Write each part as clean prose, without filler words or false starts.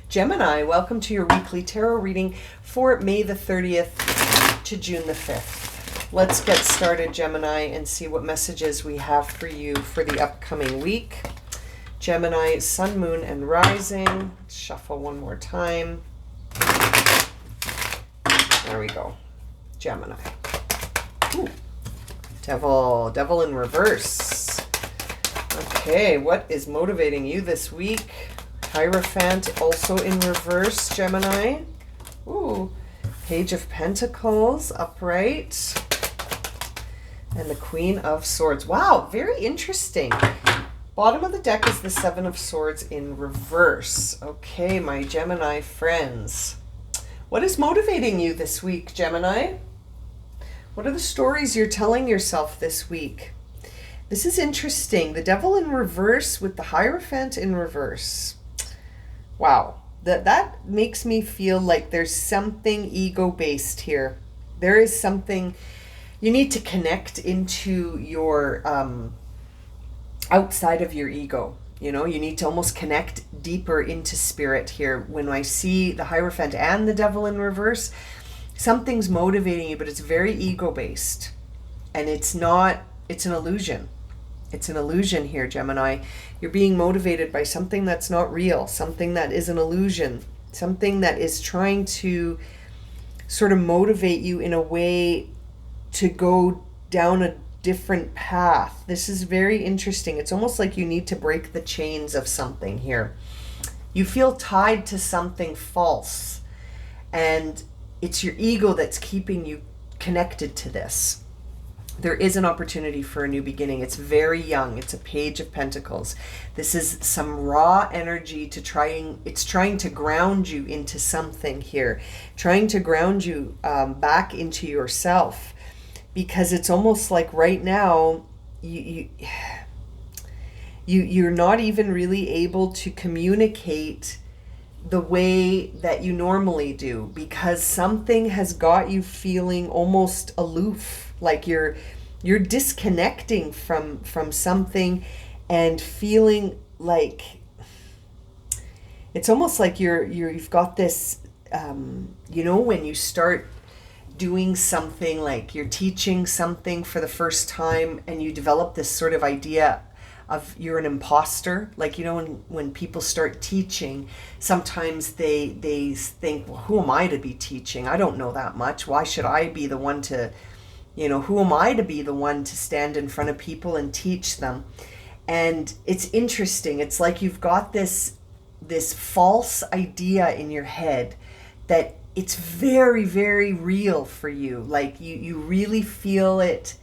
Gemini, welcome to your weekly tarot reading for May the 30th to June the 5th. Let's get started, Gemini, and see what messages we have for you for the upcoming week. Gemini, Sun, Moon, and Rising. Shuffle one more time. There we go. Gemini. Ooh. Devil in reverse. Okay, what is motivating you this week? Hierophant also in reverse, Gemini. Ooh, Page of Pentacles upright. And the Queen of Swords. Wow, very interesting. Bottom of the deck is the Seven of Swords in reverse. Okay, my Gemini friends. What is motivating you this week, Gemini? What are the stories you're telling yourself this week? This is interesting. The Devil in reverse with the Hierophant in reverse. Wow, that makes me feel like there's something ego-based here. There is something you need to connect into your outside of your ego. You know, you need to almost connect deeper into spirit here. When I see the Hierophant and the Devil in reverse, something's motivating you, but it's very ego-based. And it's an illusion. It's an illusion here, Gemini. You're being motivated by something that's not real, something that is an illusion, something that is trying to sort of motivate you in a way to go down a different path. This is very interesting. It's almost like you need to break the chains of something here. You feel tied to something false, and it's your ego that's keeping you connected to this. There is an opportunity for a new beginning. It's very young. It's a Page of Pentacles. This is some raw energy it's trying to ground you into something here, trying to ground you back into yourself, because it's almost like right now you're not even really able to communicate the way that you normally do, because something has got you feeling almost aloof, like you're disconnecting from something and feeling like it's almost like you've got this when you start doing something, like you're teaching something for the first time and you develop this sort of idea of you're an imposter. Like, when people start teaching, sometimes they think, well, who am I to be teaching? I don't know that much. Why should I be the one to, who am I to be the one to stand in front of people and teach them? And it's interesting. It's like you've got this false idea in your head that it's very, very real for you. Like you really feel it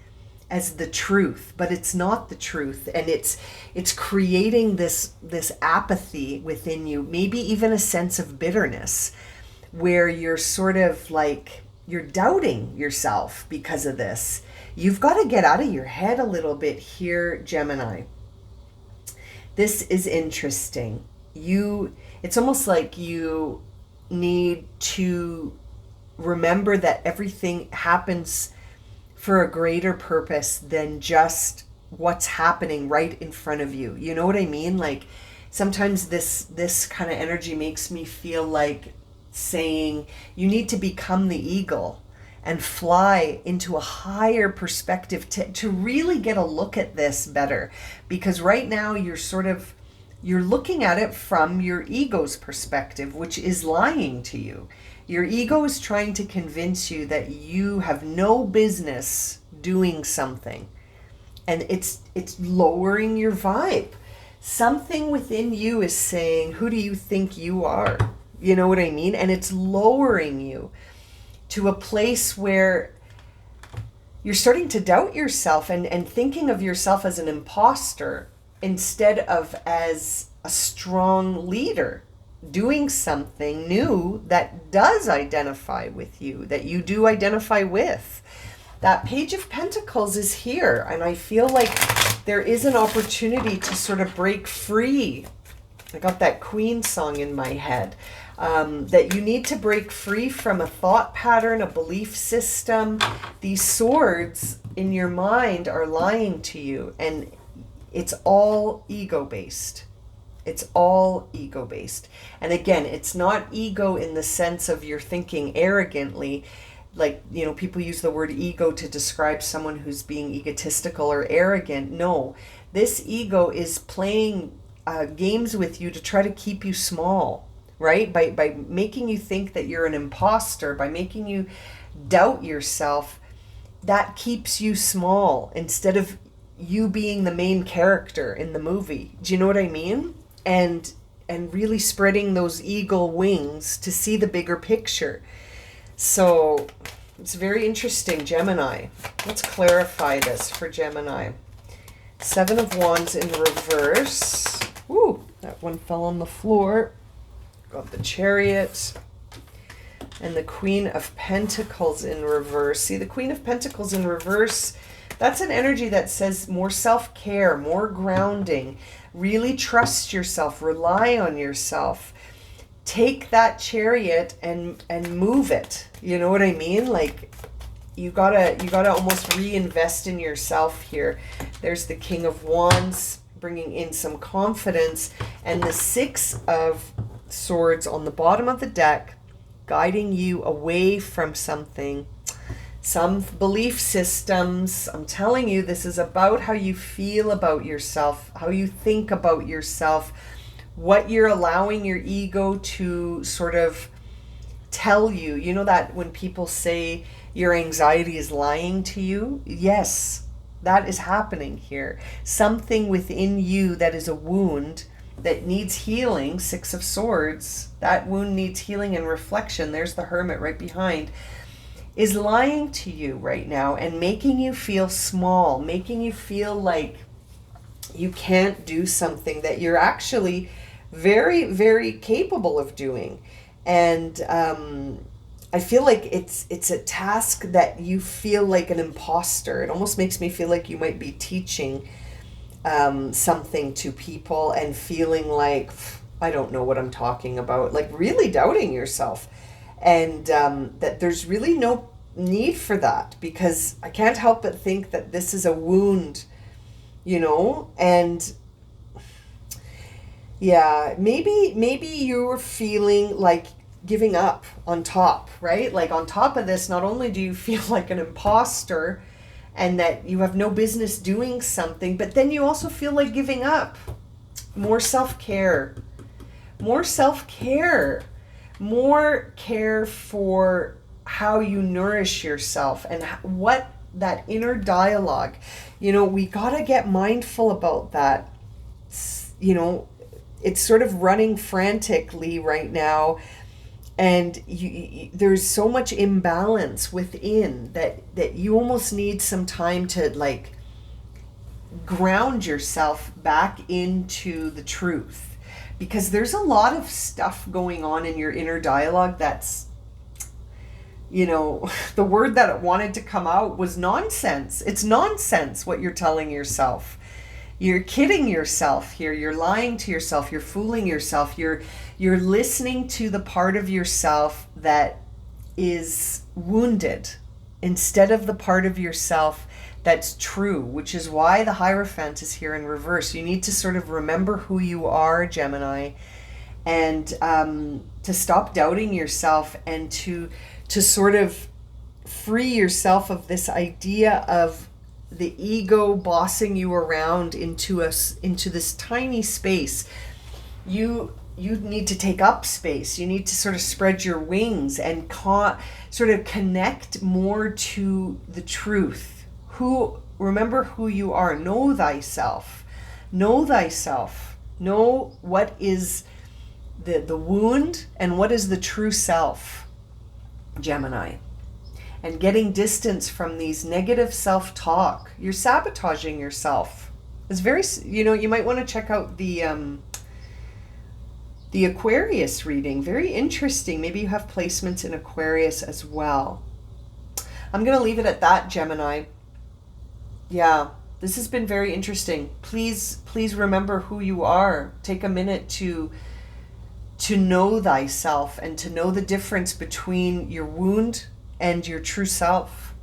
as the truth, but it's not the truth, and it's creating this apathy within you, maybe even a sense of bitterness, where you're sort of like you're doubting yourself because of this. You've got to get out of your head a little bit here, Gemini. This is interesting. It's almost like you need to remember that everything happens for a greater purpose than just what's happening right in front of you. You know what I mean? Like, sometimes this kind of energy makes me feel like saying you need to become the eagle and fly into a higher perspective to really get a look at this better. Because right now you're looking at it from your ego's perspective, which is lying to you. Your ego is trying to convince you that you have no business doing something. And it's lowering your vibe. Something within you is saying, who do you think you are? You know what I mean? And it's lowering you to a place where you're starting to doubt yourself and thinking of yourself as an imposter instead of as a strong leader, doing something new that does identify with you, that you do identify with. That Page of Pentacles is here, and I feel like there is an opportunity to sort of break free. I got that Queen song in my head. That you need to break free from a thought pattern, a belief system. These swords in your mind are lying to you, and it's all ego-based. It's all ego-based. And again, it's not ego in the sense of you're thinking arrogantly. Like, people use the word ego to describe someone who's being egotistical or arrogant. No, this ego is playing games with you to try to keep you small, right? By making you think that you're an imposter, by making you doubt yourself, that keeps you small instead of you being the main character in the movie. Do you know what I mean? And really spreading those eagle wings to see the bigger picture. So it's very interesting, Gemini. Let's clarify this for Gemini. 7 of Wands in reverse. Woo, that one fell on the floor. Got the Chariot. And the Queen of Pentacles in reverse. See, the Queen of Pentacles in reverse, that's an energy that says more self-care, more grounding. Really trust yourself, rely on yourself. Take that Chariot and move it. You know what I mean? Like, you gotta almost reinvest in yourself here. There's the King of Wands bringing in some confidence, and the 6 of Swords on the bottom of the deck, guiding you away from something, some belief systems. I'm telling you, this is about how you feel about yourself, how you think about yourself, what you're allowing your ego to sort of tell you. You know that when people say your anxiety is lying to you? Yes, that is happening here. Something within you that is a wound that needs healing, 6 of Swords, that wound needs healing and reflection. There's the Hermit right behind, is lying to you right now and making you feel small, making you feel like you can't do something that you're actually very, very capable of doing. And I feel like it's a task that you feel like an imposter. It almost makes me feel like you might be teaching something to people and feeling like, I don't know what I'm talking about, like really doubting yourself. And that there's really no need for that, because I can't help but think that this is a wound, and yeah, maybe you're feeling like giving up on top, right? Like on top of this, not only do you feel like an imposter and that you have no business doing something, but then you also feel like giving up. More self-care, more self-care, more care for how you nourish yourself and what that inner dialogue, we gotta get mindful about that. It's sort of running frantically right now, and there's so much imbalance within that you almost need some time to like ground yourself back into the truth, because there's a lot of stuff going on in your inner dialogue that's, the word that wanted to come out was nonsense. It's nonsense what you're telling yourself. You're kidding yourself here. You're lying to yourself. You're fooling yourself. You're listening to the part of yourself that is wounded instead of the part of yourself that's true, which is why the Hierophant is here in reverse. You need to sort of remember who you are, Gemini, and to stop doubting yourself and to sort of free yourself of this idea of the ego bossing you around into this tiny space. You need to take up space. You need to sort of spread your wings and sort of connect more to the truth. Remember who you are. Know thyself. Know thyself. Know what is the wound and what is the true self, Gemini. And getting distance from these negative self-talk. You're sabotaging yourself. It's very, you might want to check out the Aquarius reading. Very interesting. Maybe you have placements in Aquarius as well. I'm going to leave it at that, Gemini. Yeah, this has been very interesting. Please remember who you are. Take a minute to know thyself and to know the difference between your wound and your true self.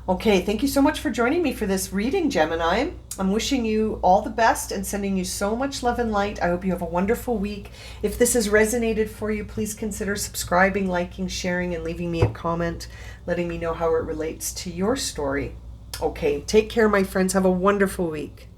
Okay, thank you so much for joining me for this reading, Gemini. I'm wishing you all the best and sending you so much love and light. I hope you have a wonderful week. If this has resonated for you, please consider subscribing, liking, sharing, and leaving me a comment, letting me know how it relates to your story. Okay, take care, my friends. Have a wonderful week.